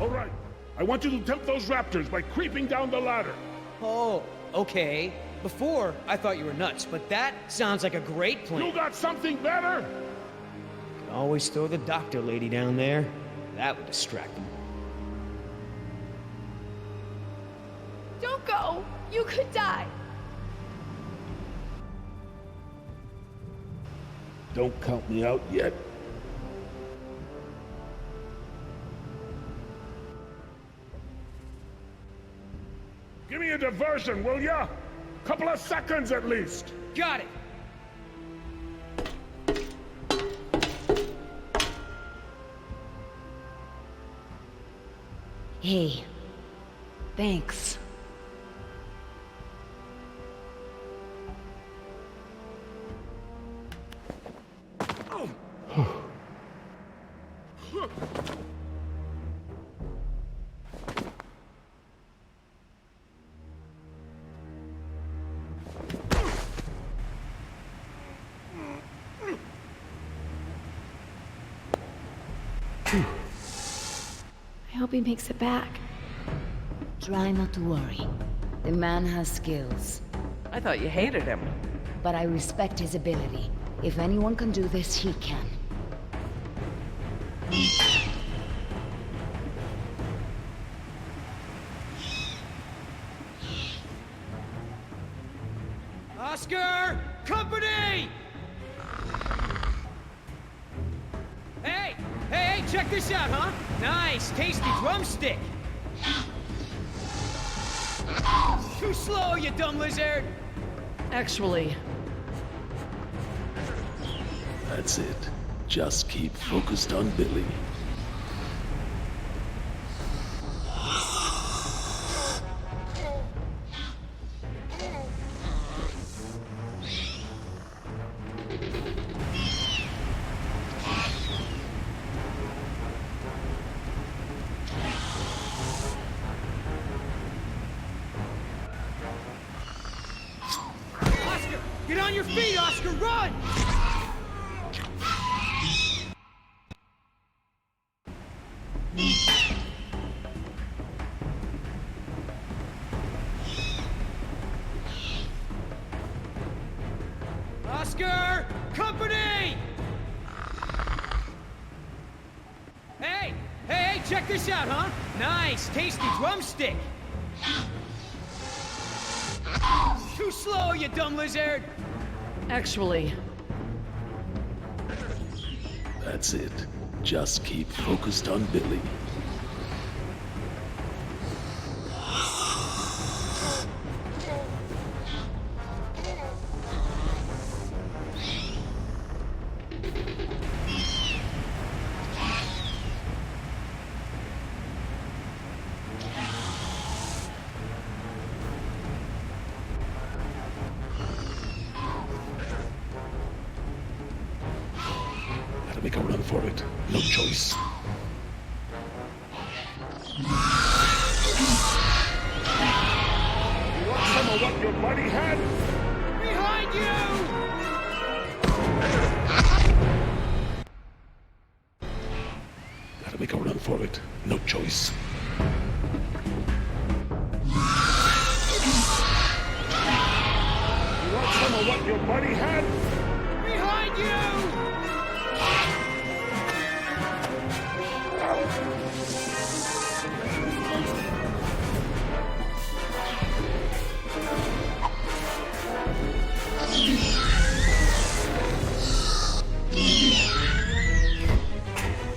All right. I want you to tempt those raptors by creeping down the ladder. Oh, okay. Before, I thought you were nuts, but that sounds like a great plan. You got something better? Could always throw the doctor lady down there. That would distract them. Don't go! You could die! Don't count me out yet. Give me a diversion, will ya? Couple of seconds at least. Got it! Hey, thanks. I hope he makes it back. Try not to worry. The man has skills. I thought you hated him. But I respect his ability. If anyone can do this, he can. Oscar! Company! Hey, check this out, huh? Nice, tasty drumstick! Too slow, you dumb lizard! Actually, That's it. Just keep focused on Billy. Oscar! Get on your feet, Oscar! Run! Oscar! Company! Hey, check this out, huh? Nice, tasty drumstick! Too slow, you dumb lizard! Actually, That's it. Just keep focused on Billy. Gotta make a run for it. No choice. You want some of what your buddy had? Behind you! Gotta make a run for it. No choice. You want some of what your buddy had? Behind you!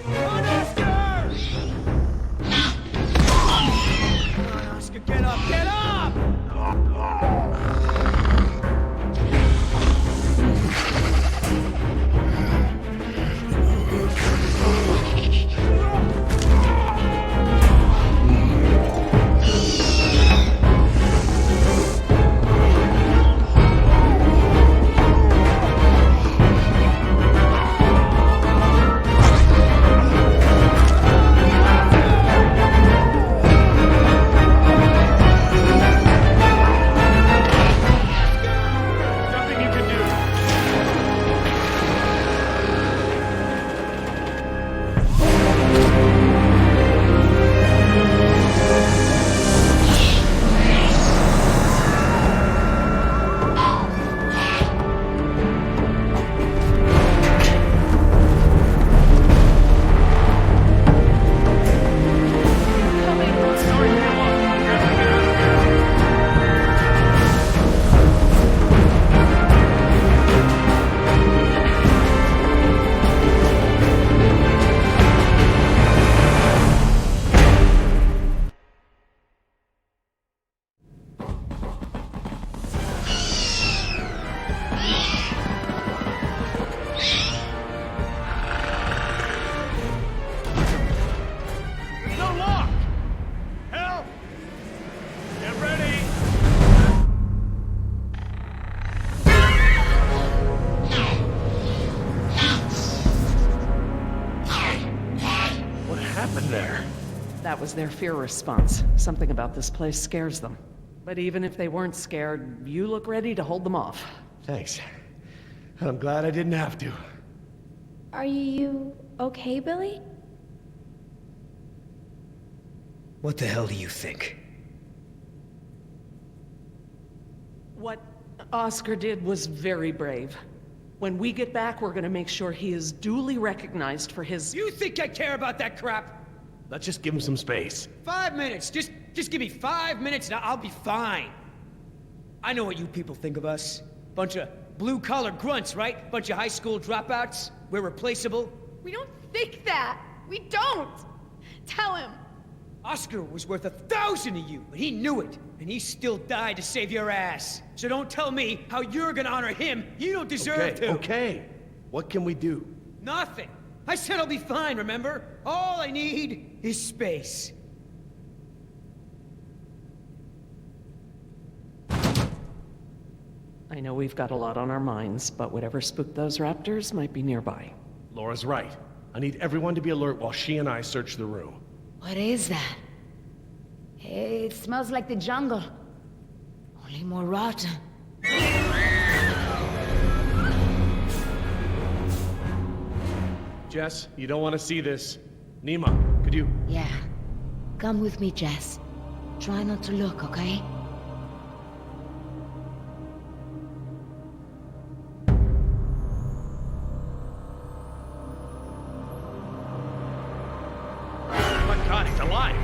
Run, Oscar! Come on, Oscar, get up, get up! Nothing you can do. Sorry, Mila. We have to get out of here. No lock! Help! Get ready! What happened there? that was their fear response. Something about this place scares them. But even if they weren't scared, you look ready to hold them off. Thanks. And I'm glad I didn't have to. Are you okay, Billy? What the hell do you think? What Oscar did was very brave. When we get back, we're gonna make sure he is duly recognized for his... You think I care about that crap? Let's just give him some space. 5 minutes. Just give me 5 minutes and I'll be fine. I know what you people think of us. Bunch of blue-collar grunts, right? Bunch of high school dropouts. We're replaceable. We don't think that. We don't. Tell him. Oscar was worth 1,000 of you, and he knew it. And he still died to save your ass. So don't tell me how you're gonna honor him. You don't deserve to. Okay. What can we do? Nothing. I said I'll be fine, remember? All I need is space. I know we've got a lot on our minds, but whatever spooked those raptors might be nearby. Laura's right. I need everyone to be alert while she and I search the room. What is that? It smells like the jungle. Only more rotten. Jess, you don't want to see this. Nima, could you... Yeah. Come with me, Jess. Try not to look, okay? Oh my god, he's alive!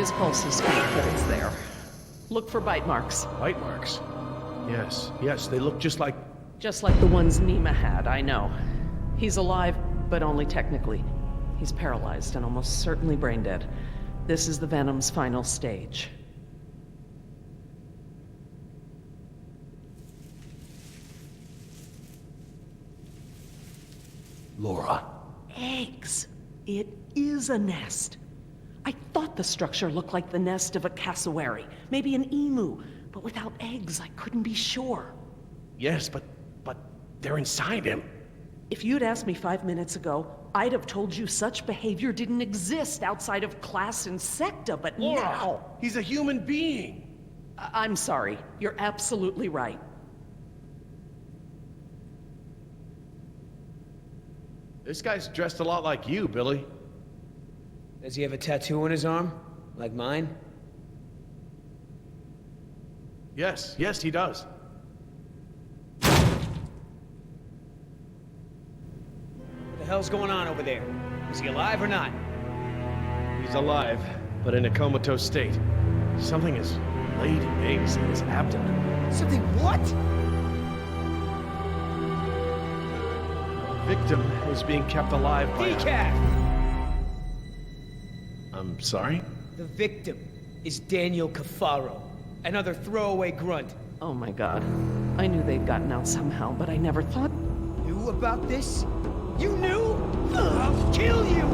His pulse is weak, but it's there. Look for bite marks. Bite marks? Yes, they look just like... Just like the ones Nima had, I know. He's alive, but only technically. He's paralyzed and almost certainly brain dead. This is the Venom's final stage. Laura. Eggs. It is a nest. I thought the structure looked like the nest of a cassowary, maybe an emu, but without eggs, I couldn't be sure. Yes, but they're inside him. If you'd asked me 5 minutes ago, I'd have told you such behavior didn't exist outside of class and secta, but Laura, now... he's a human being. I'm sorry. You're absolutely right. This guy's dressed a lot like you, Billy. Does he have a tattoo on his arm? Like mine? Yes, he does. What the hell's going on over there? Is he alive or not? He's alive, but in a comatose state. Something has laid eggs in his abdomen. Something what? Victim is being kept alive by... Decaf! I'm sorry? The victim is Daniel Cafaro, another throwaway grunt. Oh my god. I knew they'd gotten out somehow, but I never thought... Knew about this? You knew? I'll kill you!